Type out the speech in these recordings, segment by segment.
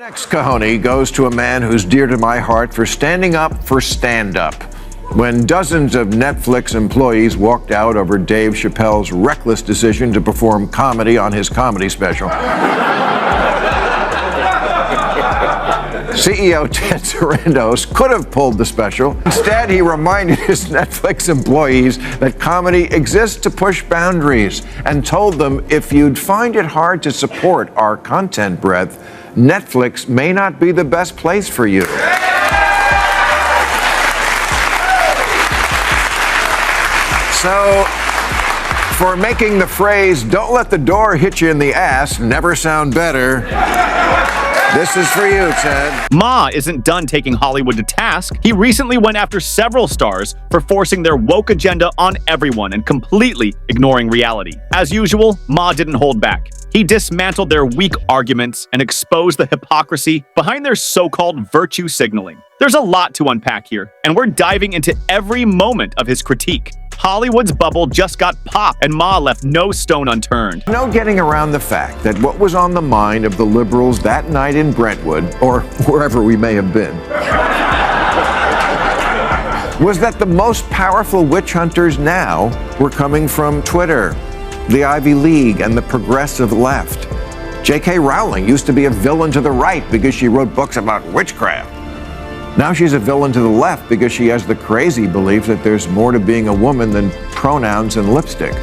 Next cojones goes to a man who's dear to my heart for standing up for stand-up. When dozens of Netflix employees walked out over Dave Chappelle's reckless decision to perform comedy on his comedy special, CEO Ted Sarandos could have pulled the special. Instead, he reminded his Netflix employees that comedy exists to push boundaries and told them if you'd find it hard to support our content breadth, Netflix may not be the best place for you. So, for making the phrase, "don't let the door hit you in the ass," never sound better, this is for you, Ted. Ma isn't done taking Hollywood to task. He recently went after several stars for forcing their woke agenda on everyone and completely ignoring reality. As usual, Ma didn't hold back. He dismantled their weak arguments and exposed the hypocrisy behind their so-called virtue signaling. There's a lot to unpack here, and we're diving into every moment of his critique. Hollywood's bubble just got popped, and Ma left no stone unturned. No getting around the fact that what was on the mind of the liberals that night in Brentwood, or wherever we may have been, was that the most powerful witch hunters now were coming from Twitter, the Ivy League, and the progressive left. J.K. Rowling used to be a villain to the right because she wrote books about witchcraft. Now she's a villain to the left because she has the crazy belief that there's more to being a woman than pronouns and lipstick.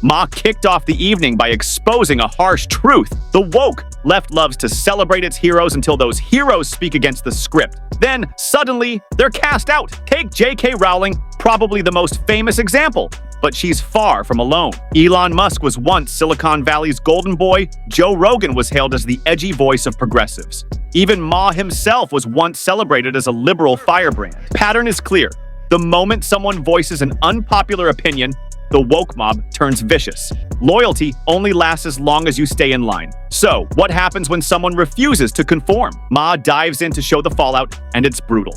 Ma kicked off the evening by exposing a harsh truth. The woke left loves to celebrate its heroes until those heroes speak against the script. Then, suddenly, they're cast out. Take J.K. Rowling, probably the most famous example. But she's far from alone. Elon Musk was once Silicon Valley's golden boy. Joe Rogan was hailed as the edgy voice of progressives. Even Ma himself was once celebrated as a liberal firebrand. Pattern is clear. The moment someone voices an unpopular opinion, the woke mob turns vicious. Loyalty only lasts as long as you stay in line. So, what happens when someone refuses to conform? Ma dives in to show the fallout, and it's brutal.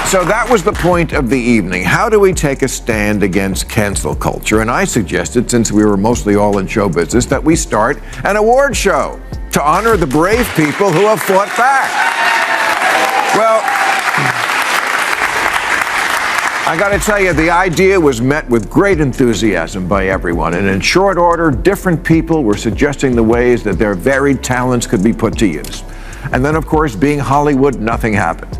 So that was the point of the evening. How do we take a stand against cancel culture? And I suggested, since we were mostly all in show business, that we start an award show to honor the brave people who have fought back. Well, I got to tell you, the idea was met with great enthusiasm by everyone. And in short order, different people were suggesting the ways that their varied talents could be put to use. And then, of course, being Hollywood, nothing happened.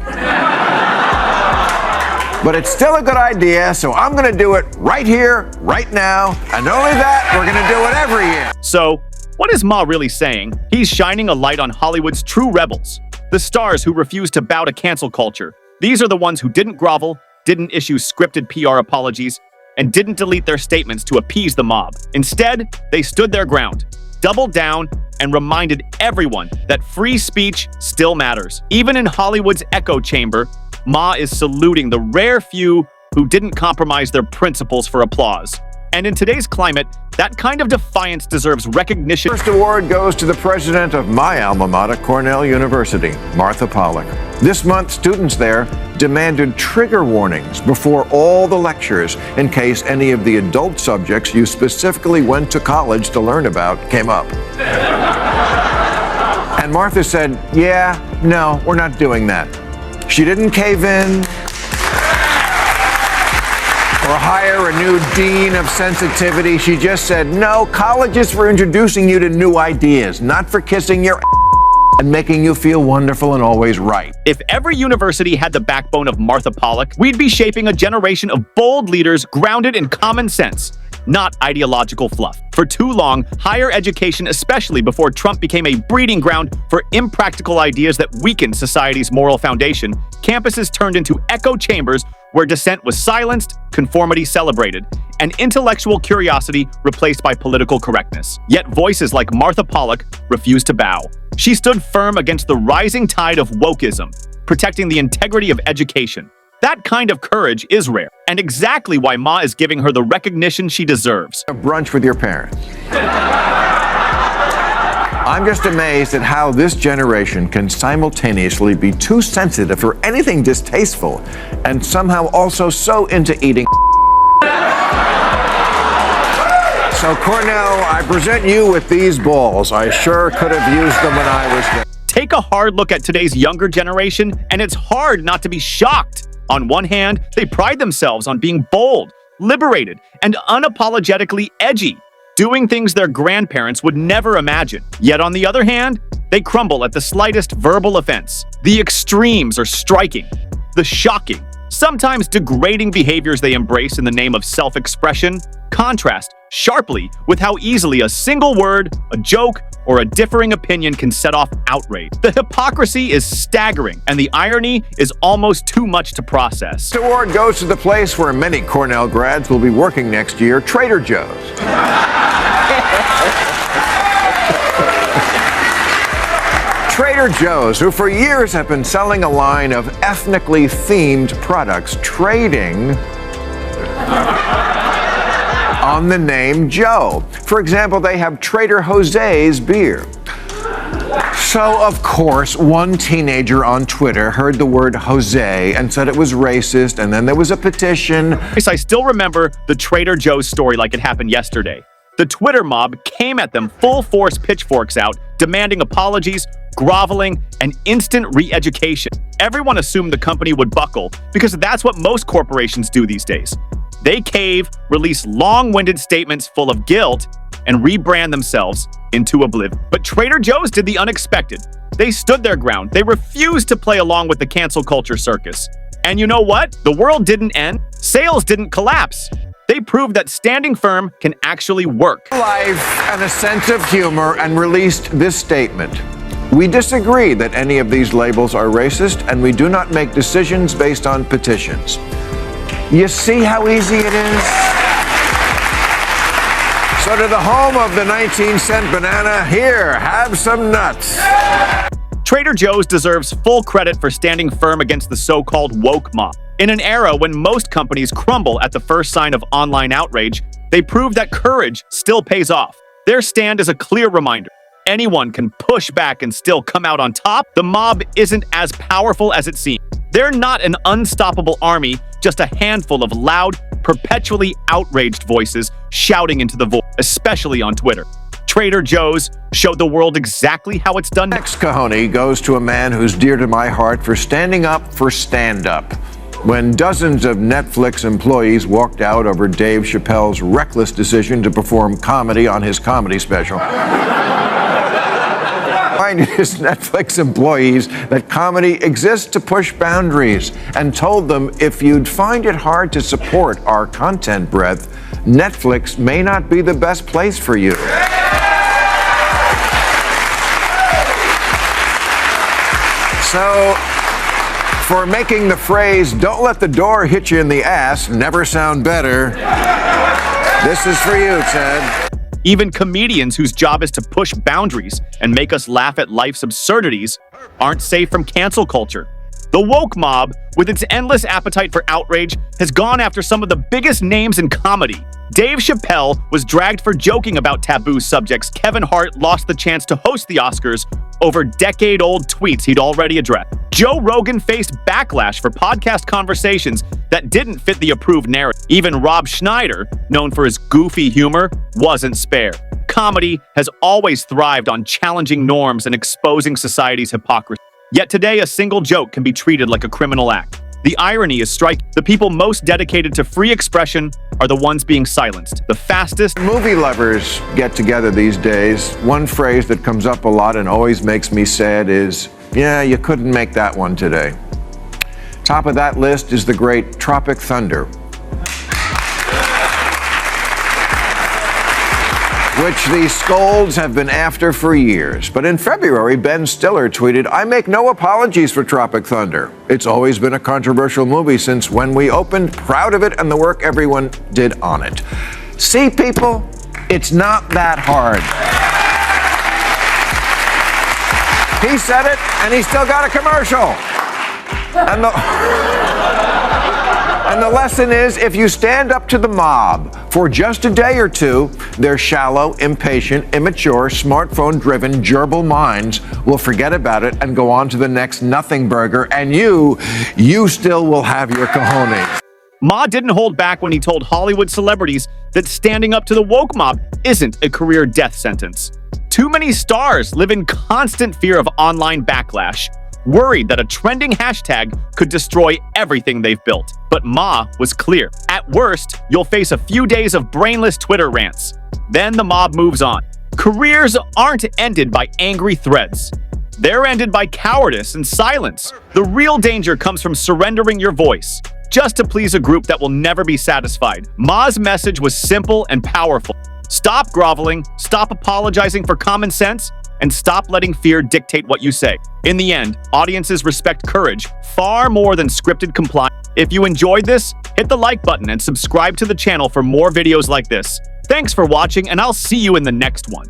But it's still a good idea, so I'm going to do it right here, right now, and not only that, we're going to do it every year. So, what is Ma really saying? He's shining a light on Hollywood's true rebels, the stars who refuse to bow to cancel culture. These are the ones who didn't grovel, didn't issue scripted PR apologies, and didn't delete their statements to appease the mob. Instead, they stood their ground, doubled down, and reminded everyone that free speech still matters. Even in Hollywood's echo chamber, Ma is saluting the rare few who didn't compromise their principles for applause. And in today's climate, that kind of defiance deserves recognition. First award goes to the president of my alma mater, Cornell University, Martha Pollack. This month, students there demanded trigger warnings before all the lectures in case any of the adult subjects you specifically went to college to learn about came up. And Martha said, "Yeah, no, we're not doing that." She didn't cave in or hire a new dean of sensitivity. She just said, "No, college is for introducing you to new ideas, not for kissing your and making you feel wonderful and always right." If every university had the backbone of Martha Pollack, we'd be shaping a generation of bold leaders grounded in common sense, not ideological fluff. For too long, higher education, especially before Trump became a breeding ground for impractical ideas that weakened society's moral foundation, campuses turned into echo chambers where dissent was silenced, conformity celebrated, and intellectual curiosity replaced by political correctness. Yet voices like Martha Pollack refused to bow. She stood firm against the rising tide of wokeism, protecting the integrity of education. That kind of courage is rare, and exactly why Ma is giving her the recognition she deserves. A brunch with your parents. I'm just amazed at how this generation can simultaneously be too sensitive for anything distasteful and somehow also so into eating. So Cornell, I present you with these balls. I sure could have used them when I was there. Take a hard look at today's younger generation, and it's hard not to be shocked. On one hand, they pride themselves on being bold, liberated, and unapologetically edgy, doing things their grandparents would never imagine. Yet on the other hand, they crumble at the slightest verbal offense. The extremes are striking. The shocking, sometimes degrading behaviors they embrace in the name of self-expression contrast sharply with how easily a single word, a joke, or a differing opinion can set off outrage. The hypocrisy is staggering, and the irony is almost too much to process. This award goes to the place where many Cornell grads will be working next year, Trader Joe's. Trader Joe's, who for years have been selling a line of ethnically themed products, trading on the name Joe. For example, they have Trader Jose's beer. So, of course, one teenager on Twitter heard the word Jose and said it was racist, and then there was a petition. I still remember the Trader Joe's story like it happened yesterday. The Twitter mob came at them full force, pitchforks out, demanding apologies, groveling, and instant re-education. Everyone assumed the company would buckle because that's what most corporations do these days. They cave, release long-winded statements full of guilt, and rebrand themselves into oblivion. But Trader Joe's did the unexpected. They stood their ground. They refused to play along with the cancel culture circus. And you know what? The world didn't end. Sales didn't collapse. They proved that standing firm can actually work. Life and a sense of humor, and released this statement. We disagree that any of these labels are racist, and we do not make decisions based on petitions. You see how easy it is? So to the home of the 19-cent banana, here, have some nuts. Trader Joe's deserves full credit for standing firm against the so-called woke mob. In an era when most companies crumble at the first sign of online outrage, they prove that courage still pays off. Their stand is a clear reminder. Anyone can push back and still come out on top. The mob isn't as powerful as it seems. They're not an unstoppable army, just a handful of loud, perpetually outraged voices shouting into the void, especially on Twitter. Trader Joe's showed the world exactly how it's done. Next cojones goes to a man who's dear to my heart for standing up for stand-up. When dozens of Netflix employees walked out over Dave Chappelle's reckless decision to perform comedy on his comedy special. Reminded his Netflix employees that comedy exists to push boundaries, and told them if you'd find it hard to support our content breadth, Netflix may not be the best place for you. So, for making the phrase, "Don't let the door hit you in the ass," never sound better, this is for you, Ted. Even comedians whose job is to push boundaries and make us laugh at life's absurdities aren't safe from cancel culture. The woke mob, with its endless appetite for outrage, has gone after some of the biggest names in comedy. Dave Chappelle was dragged for joking about taboo subjects. Kevin Hart lost the chance to host the Oscars over decade-old tweets he'd already addressed. Joe Rogan faced backlash for podcast conversations that didn't fit the approved narrative. Even Rob Schneider, known for his goofy humor, wasn't spared. Comedy has always thrived on challenging norms and exposing society's hypocrisy. Yet today, a single joke can be treated like a criminal act. The irony is striking. The people most dedicated to free expression are the ones being silenced. The fastest. Movie lovers get together these days. One phrase that comes up a lot and always makes me sad is, "Yeah, you couldn't make that one today." Top of that list is the great Tropic Thunder, which the scolds have been after for years. But in February, Ben Stiller tweeted, "I make no apologies for Tropic Thunder. It's always been a controversial movie since when we opened, proud of it and the work everyone did on it." See, people, it's not that hard. He said it, and he still got a commercial. And the lesson is, if you stand up to the mob for just a day or two, their shallow, impatient, immature, smartphone-driven, gerbil minds will forget about it and go on to the next nothing burger, and you still will have your cojones. Ma didn't hold back when he told Hollywood celebrities that standing up to the woke mob isn't a career death sentence. Too many stars live in constant fear of online backlash, worried that a trending hashtag could destroy everything they've built. But Ma was clear. At worst, you'll face a few days of brainless Twitter rants. Then the mob moves on. Careers aren't ended by angry threads. They're ended by cowardice and silence. The real danger comes from surrendering your voice, just to please a group that will never be satisfied. Ma's message was simple and powerful. Stop groveling, stop apologizing for common sense, and stop letting fear dictate what you say. In the end, audiences respect courage far more than scripted compliance. If you enjoyed this, hit the like button and subscribe to the channel for more videos like this. Thanks for watching, and I'll see you in the next one.